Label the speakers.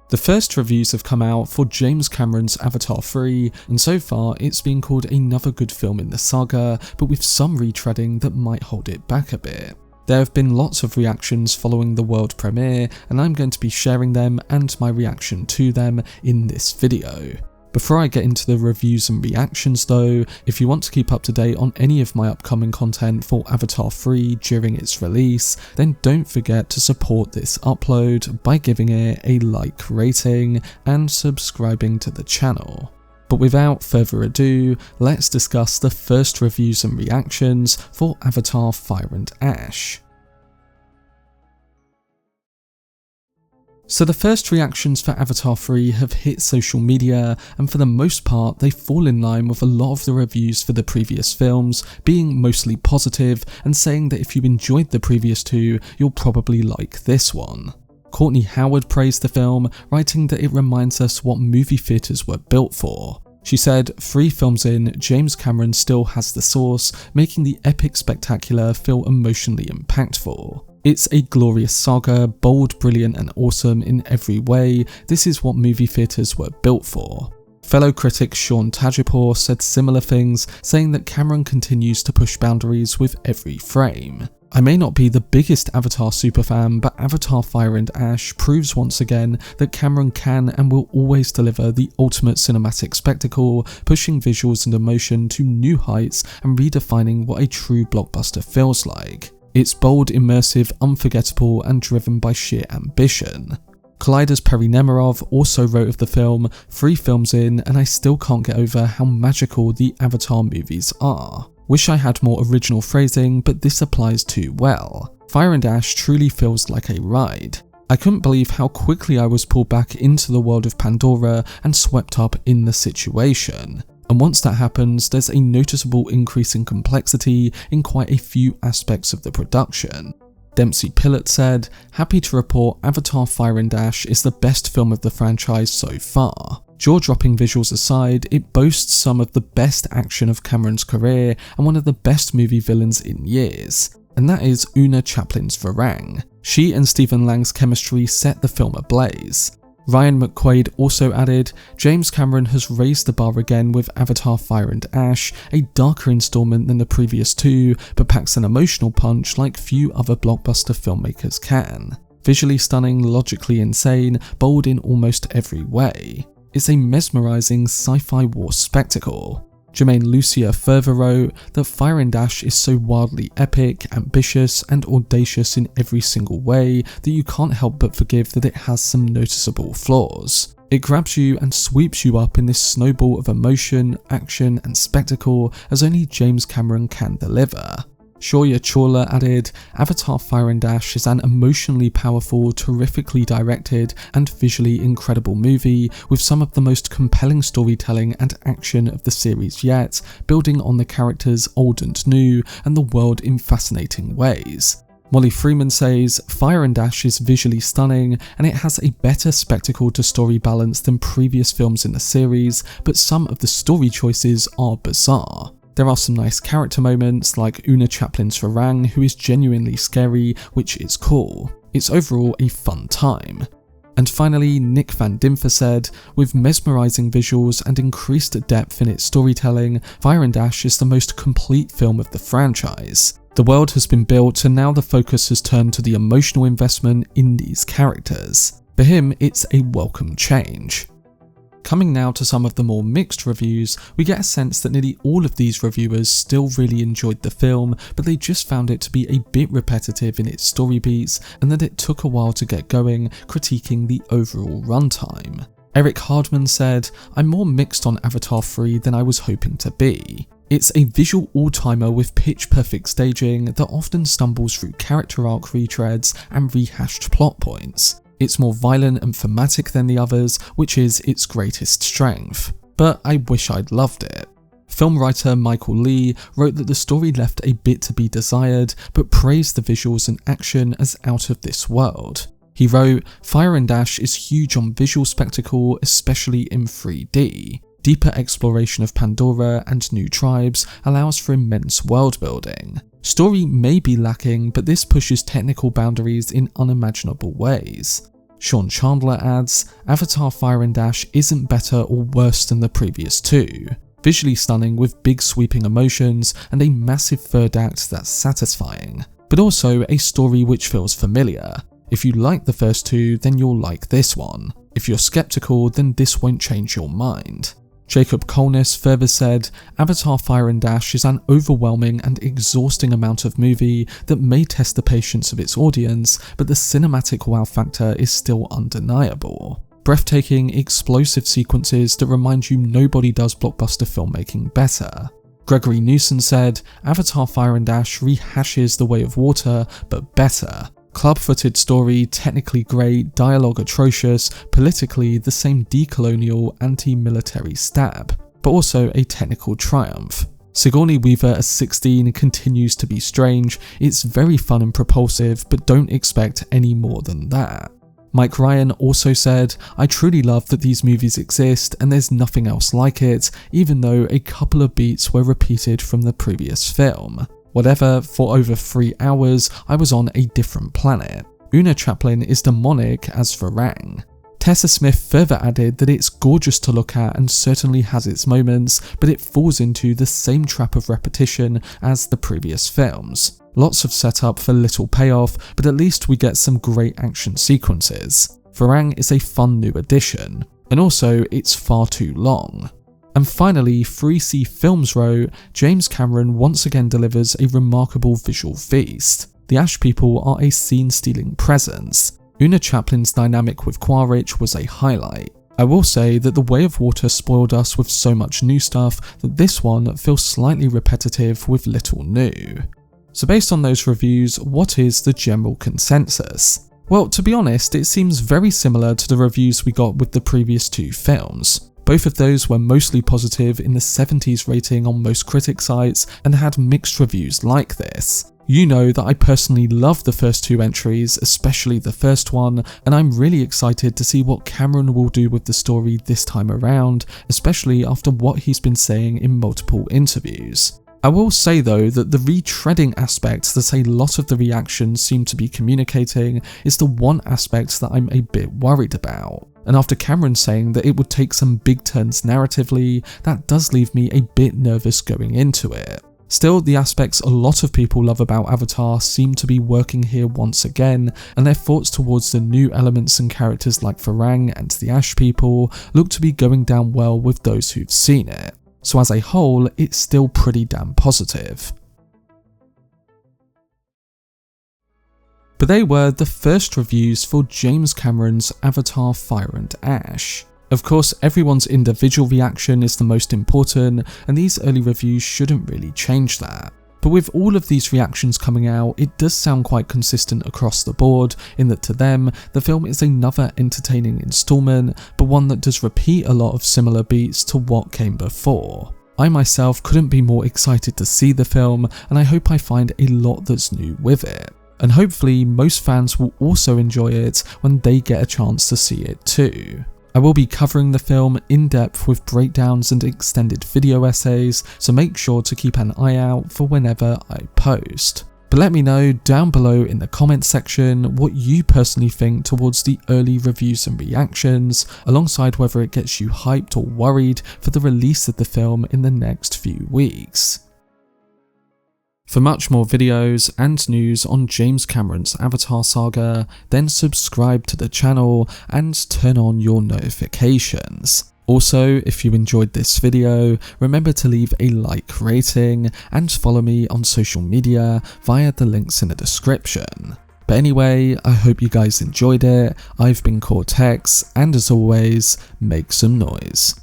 Speaker 1: The first reviews have come out for James Cameron's Avatar 3, and so far it's been called another good film in the saga, but with some retreading that might hold it back a bit. There have been lots of reactions following the world premiere, and I'm going to be sharing them and my reaction to them in this video. Before I get into the reviews and reactions though, if you want to keep up to date on any of my upcoming content for Avatar 3 during its release, then don't forget to support this upload by giving it a like rating and subscribing to the channel. But without further ado, let's discuss the first reviews and reactions for Avatar: Fire and Ash. So the first reactions for Avatar 3 have hit social media, and for the most part they fall in line with a lot of the reviews for the previous films, being mostly positive and saying that if you enjoyed the previous two, you'll probably like this one. Courtney Howard praised the film, writing that it reminds us what movie theatres were built for. She said, 3 films in, James Cameron still has the sauce, making the epic spectacular feel emotionally impactful. It's a glorious saga, bold, brilliant and awesome in every way. This is what movie theatres were built for. Fellow critic Sean Tajipur said similar things, saying that Cameron continues to push boundaries with every frame. I may not be the biggest Avatar superfan, but Avatar: Fire and Ash proves once again that Cameron can and will always deliver the ultimate cinematic spectacle, pushing visuals and emotion to new heights and redefining what a true blockbuster feels like. It's bold, immersive, unforgettable and driven by sheer ambition. Kalidas Perinemerov also wrote of the film, 3 films in and I still can't get over how magical the Avatar movies are. Wish I had more original phrasing, but this applies too well. Fire and Ash truly feels like a ride. I couldn't believe how quickly I was pulled back into the world of Pandora and swept up in the situation. And once that happens, there's a noticeable increase in complexity in quite a few aspects of the production. Dempsey Pillett said, happy to report Avatar: Fire and Ash is the best film of the franchise so far. Jaw-dropping visuals aside, it boasts some of the best action of Cameron's career and one of the best movie villains in years. And that is Una Chaplin's Varang. She and Stephen Lang's chemistry set the film ablaze. Ryan McQuaid also added, James Cameron has raised the bar again with Avatar: Fire and Ash, a darker installment than the previous two, but packs an emotional punch like few other blockbuster filmmakers can. Visually stunning, logically insane, bold in almost every way. It's a mesmerising sci-fi war spectacle. Jermaine Lucier further wrote that Fire and Ash is so wildly epic, ambitious and audacious in every single way that you can't help but forgive that it has some noticeable flaws. It grabs you and sweeps you up in this snowball of emotion, action and spectacle as only James Cameron can deliver. Shoya Chawla added, Avatar: Fire and Ash is an emotionally powerful, terrifically directed and visually incredible movie with some of the most compelling storytelling and action of the series yet, building on the characters old and new and the world in fascinating ways. Molly Freeman says, Fire and Ash is visually stunning and it has a better spectacle to story balance than previous films in the series, but some of the story choices are bizarre. There are some nice character moments like Una Chaplin's Varang, who is genuinely scary, which is cool. It's overall a fun time. And finally, Nick Van Dimfer said, with mesmerising visuals and increased depth in its storytelling, Fire and Ash is the most complete film of the franchise. The world has been built and now the focus has turned to the emotional investment in these characters. For him, it's a welcome change. Coming now to some of the more mixed reviews, we get a sense that nearly all of these reviewers still really enjoyed the film, but they just found it to be a bit repetitive in its story beats and that it took a while to get going, critiquing the overall runtime. Eric Hardman said, I'm more mixed on Avatar 3 than I was hoping to be. It's a visual all-timer with pitch-perfect staging that often stumbles through character arc retreads and rehashed plot points. It's more violent and thematic than the others, which is its greatest strength. But I wish I'd loved it. Film writer Michael Lee wrote that the story left a bit to be desired, but praised the visuals and action as out of this world. He wrote, Fire and Ash is huge on visual spectacle, especially in 3D. Deeper exploration of Pandora and new tribes allows for immense world building. Story may be lacking, but this pushes technical boundaries in unimaginable ways. Sean Chandler adds, Avatar Fire and Ash isn't better or worse than the previous two. Visually stunning with big sweeping emotions and a massive third act that's satisfying, but also a story which feels familiar. If you like the first two, then you'll like this one. If you're skeptical, then this won't change your mind. Jacob Colness further said, Avatar Fire and Ash is an overwhelming and exhausting amount of movie that may test the patience of its audience, but the cinematic wow factor is still undeniable. Breathtaking, explosive sequences that remind you nobody does blockbuster filmmaking better. Gregory Newson said, Avatar Fire and Ash rehashes The Way of Water, but better. Club-footed story, technically great, dialogue atrocious, politically the same decolonial, anti-military stab, but also a technical triumph. Sigourney Weaver as 16 continues to be strange, it's very fun and propulsive, but don't expect any more than that. Mike Ryan also said, I truly love that these movies exist and there's nothing else like it, even though a couple of beats were repeated from the previous film. Whatever, for over 3 hours, I was on a different planet. Una Chaplin is demonic as Varang. Tessa Smith further added that it's gorgeous to look at and certainly has its moments, but it falls into the same trap of repetition as the previous films. Lots of setup for little payoff, but at least we get some great action sequences. Varang is a fun new addition, and also it's far too long. And finally, 3C Films wrote, James Cameron once again delivers a remarkable visual feast. The Ash people are a scene-stealing presence. Una Chaplin's dynamic with Quaritch was a highlight. I will say that The Way of Water spoiled us with so much new stuff that this one feels slightly repetitive with little new. So based on those reviews, what is the general consensus? Well, to be honest, it seems very similar to the reviews we got with the previous two films. Both of those were mostly positive in the 70s rating on most critic sites and had mixed reviews like this. You know that I personally love the first two entries, especially the first one, and I'm really excited to see what Cameron will do with the story this time around, especially after what he's been saying in multiple interviews. I will say though that the retreading aspect that a lot of the reactions seem to be communicating is the one aspect that I'm a bit worried about. And after Cameron saying that it would take some big turns narratively, that does leave me a bit nervous going into it. Still, the aspects a lot of people love about Avatar seem to be working here once again, and their thoughts towards the new elements and characters like Varang and the Ash people look to be going down well with those who've seen it. So as a whole, it's still pretty damn positive. But they were the first reviews for James Cameron's Avatar Fire and Ash. Of course, everyone's individual reaction is the most important, and these early reviews shouldn't really change that. But with all of these reactions coming out, it does sound quite consistent across the board, in that to them, the film is another entertaining installment, but one that does repeat a lot of similar beats to what came before. I myself couldn't be more excited to see the film, and I hope I find a lot that's new with it. And hopefully most fans will also enjoy it when they get a chance to see it too. I will be covering the film in depth with breakdowns and extended video essays, so make sure to keep an eye out for whenever I post. But let me know down below in the comments section what you personally think towards the early reviews and reactions, alongside whether it gets you hyped or worried for the release of the film in the next few weeks. For much more videos and news on James Cameron's Avatar saga, then subscribe to the channel and turn on your notifications. Also, if you enjoyed this video, remember to leave a like rating and follow me on social media via the links in the description. But anyway, I hope you guys enjoyed it. I've been Cortex, and as always, make some noise.